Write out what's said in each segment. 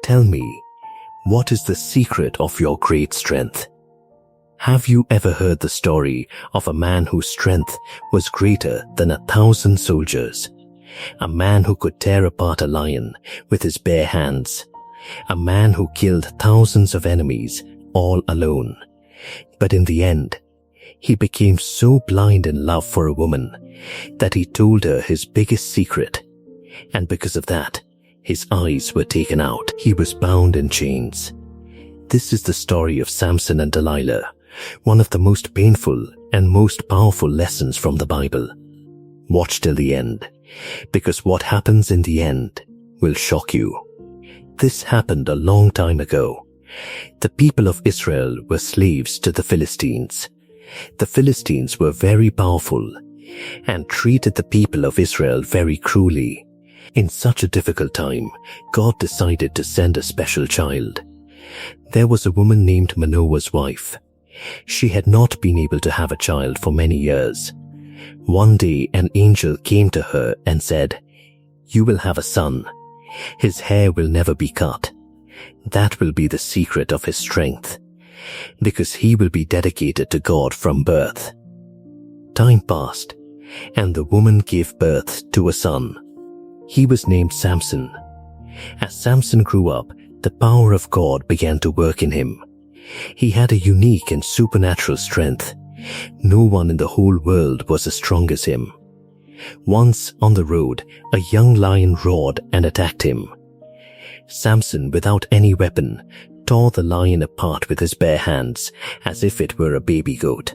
Tell me, what is the secret of your great strength? Have you ever heard the story of a man whose strength was greater than 1,000 soldiers? A man who could tear apart a lion with his bare hands. A man who killed thousands of enemies all alone. But in the end, he became so blind in love for a woman that he told her his biggest secret. And because of that, his eyes were taken out. He was bound in chains. This is the story of Samson and Delilah, one of the most painful and most powerful lessons from the Bible. Watch till the end, because what happens in the end will shock you. This happened a long time ago. The people of Israel were slaves to the Philistines. The Philistines were very powerful and treated the people of Israel very cruelly. In such a difficult time, God decided to send a special child. There was a woman named Manoah's wife. She had not been able to have a child for many years. One day an angel came to her and said, "You will have a son. His hair will never be cut. That will be the secret of his strength, because he will be dedicated to God from birth." Time passed, and the woman gave birth to a son. He was named Samson. As Samson grew up, the power of God began to work in him. He had a unique and supernatural strength. No one in the whole world was as strong as him. Once on the road, a young lion roared and attacked him. Samson, without any weapon, tore the lion apart with his bare hands as if it were a baby goat.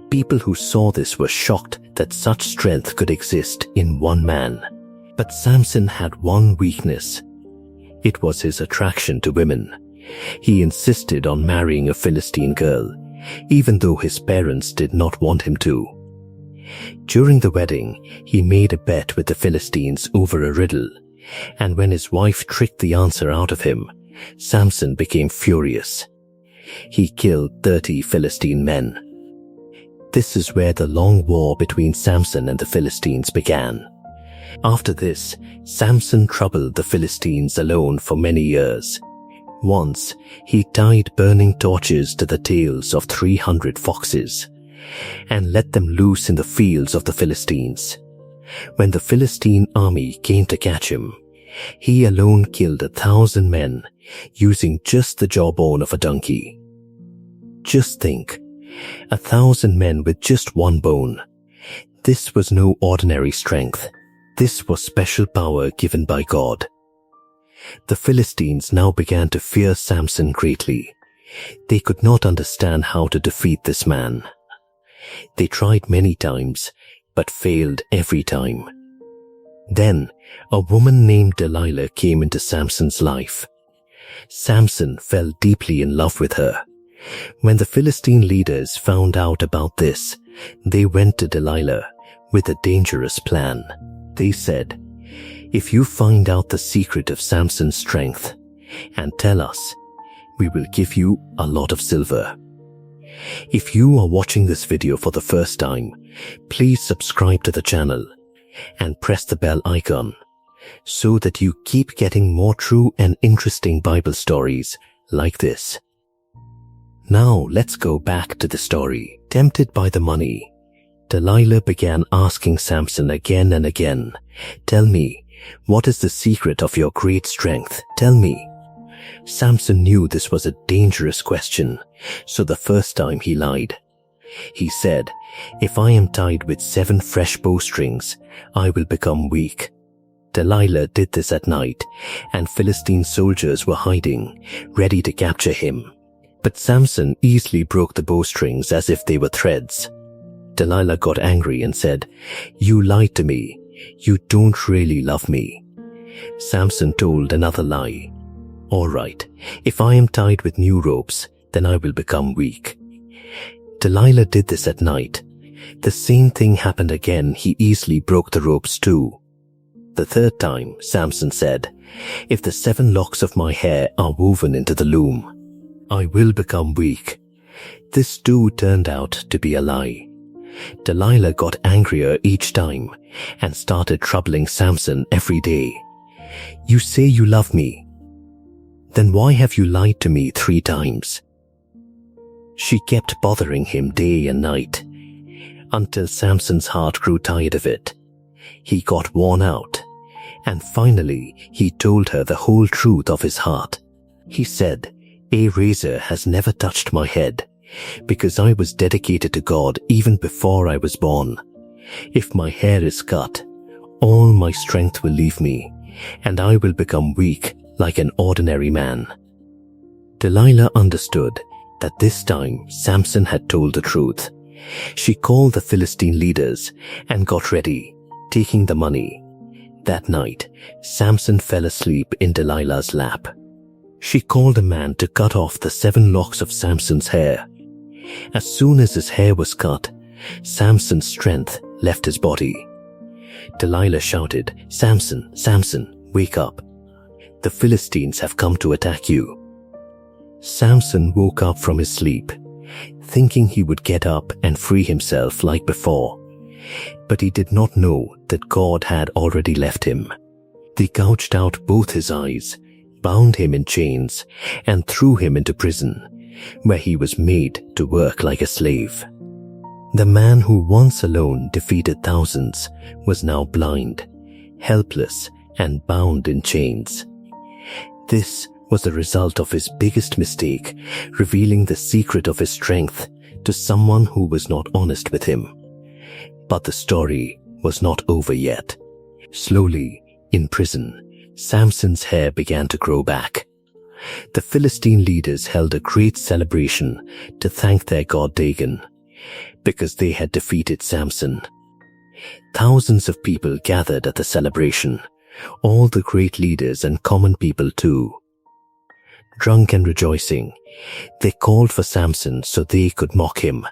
People who saw this were shocked that such strength could exist in one man. But Samson had one weakness. It was his attraction to women. He insisted on marrying a Philistine girl, even though his parents did not want him to. During the wedding, he made a bet with the Philistines over a riddle, and when his wife tricked the answer out of him, Samson became furious. He killed 30 Philistine men. This is where the long war between Samson and the Philistines began. After this, Samson troubled the Philistines alone for many years. Once, he tied burning torches to the tails of 300 foxes and let them loose in the fields of the Philistines. When the Philistine army came to catch him, he alone killed 1,000 men using just the jawbone of a donkey. Just think, 1,000 men with just one bone. This was no ordinary strength. This was special power given by God. The Philistines now began to fear Samson greatly. They could not understand how to defeat this man. They tried many times, but failed every time. Then, a woman named Delilah came into Samson's life. Samson fell deeply in love with her. When the Philistine leaders found out about this, they went to Delilah with a dangerous plan. They said, "If you find out the secret of Samson's strength and tell us, we will give you a lot of silver." If you are watching this video for the first time, please subscribe to the channel and press the bell icon so that you keep getting more true and interesting Bible stories like this. Now let's go back to the story. Tempted by the money, Delilah began asking Samson again and again, "Tell me, what is the secret of your great strength? Tell me." Samson knew this was a dangerous question, so the first time he lied. He said, "If I am tied with 7 fresh bowstrings, I will become weak." Delilah did this at night, and Philistine soldiers were hiding, ready to capture him. But Samson easily broke the bowstrings as if they were threads. Delilah got angry and said, "You lied to me. You don't really love me." Samson told another lie. "All right, if I am tied with new ropes, then I will become weak." Delilah did this at night. The same thing happened again. He easily broke the ropes too. The third time, Samson said, "If the 7 locks of my hair are woven into the loom, I will become weak." This too turned out to be a lie. Delilah got angrier each time and started troubling Samson every day. "You say you love me. Then why have you lied to me 3 times? She kept bothering him day and night, until Samson's heart grew tired of it. He got worn out, and finally he told her the whole truth of his heart. He said, "A razor has never touched my head, because I was dedicated to God even before I was born. If my hair is cut, all my strength will leave me, and I will become weak like an ordinary man." Delilah understood that this time Samson had told the truth. She called the Philistine leaders and got ready, taking the money. That night, Samson fell asleep in Delilah's lap. She called a man to cut off the 7 locks of Samson's hair. As soon as his hair was cut, Samson's strength left his body. Delilah shouted, "Samson, Samson, wake up. The Philistines have come to attack you." Samson woke up from his sleep, thinking he would get up and free himself like before. But he did not know that God had already left him. They gouged out both his eyes, bound him in chains, and threw him into prison, where he was made to work like a slave. The man who once alone defeated thousands was now blind, helpless, and bound in chains. This was the result of his biggest mistake, revealing the secret of his strength to someone who was not honest with him. But the story was not over yet. Slowly, in prison, Samson's hair began to grow back. The Philistine leaders held a great celebration to thank their god Dagon, because they had defeated Samson. Thousands of people gathered at the celebration, all the great leaders and common people too. Drunk and rejoicing, they called for Samson so they could mock him.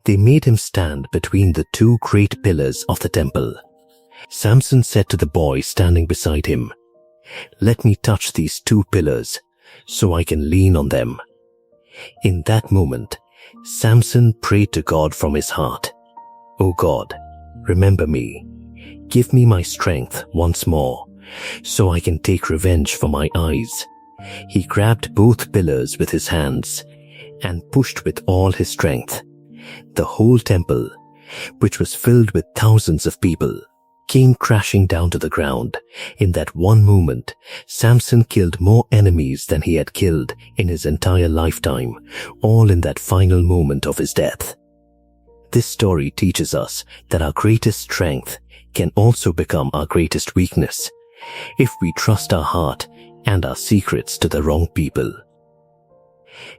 They made him stand between the 2 great pillars of the temple. Samson said to the boy standing beside him, "Let me touch these 2 pillars so I can lean on them." In that moment, Samson prayed to God from his heart, "O God, remember me. Give me my strength once more, so I can take revenge for my eyes." He grabbed both pillars with his hands and pushed with all his strength. The whole temple, which was filled with thousands of people, came crashing down to the ground. In that one moment, Samson killed more enemies than he had killed in his entire lifetime, all in that final moment of his death. This story teaches us that our greatest strength can also become our greatest weakness if we trust our heart and our secrets to the wrong people.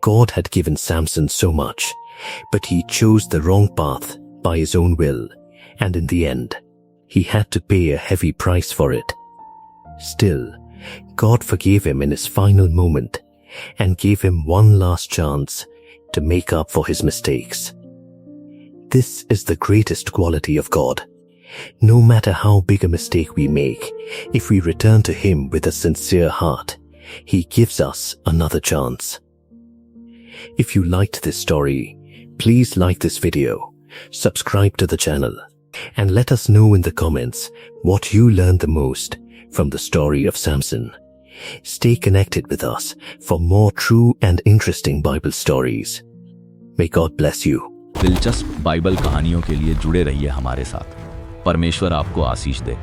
God had given Samson so much, but he chose the wrong path by his own will, and in the end, he had to pay a heavy price for it. Still, God forgave him in his final moment and gave him one last chance to make up for his mistakes. This is the greatest quality of God. No matter how big a mistake we make, if we return to Him with a sincere heart, He gives us another chance. If you liked this story, please like this video, subscribe to the channel, and let us know in the comments what you learned the most from the story of Samson. Stay connected with us for more true and interesting Bible stories. May God bless you. दिलचस्प Bible कहानियों के लिए जुड़े रहिए हमारे साथ। परमेश्वर आपको आशीष दे।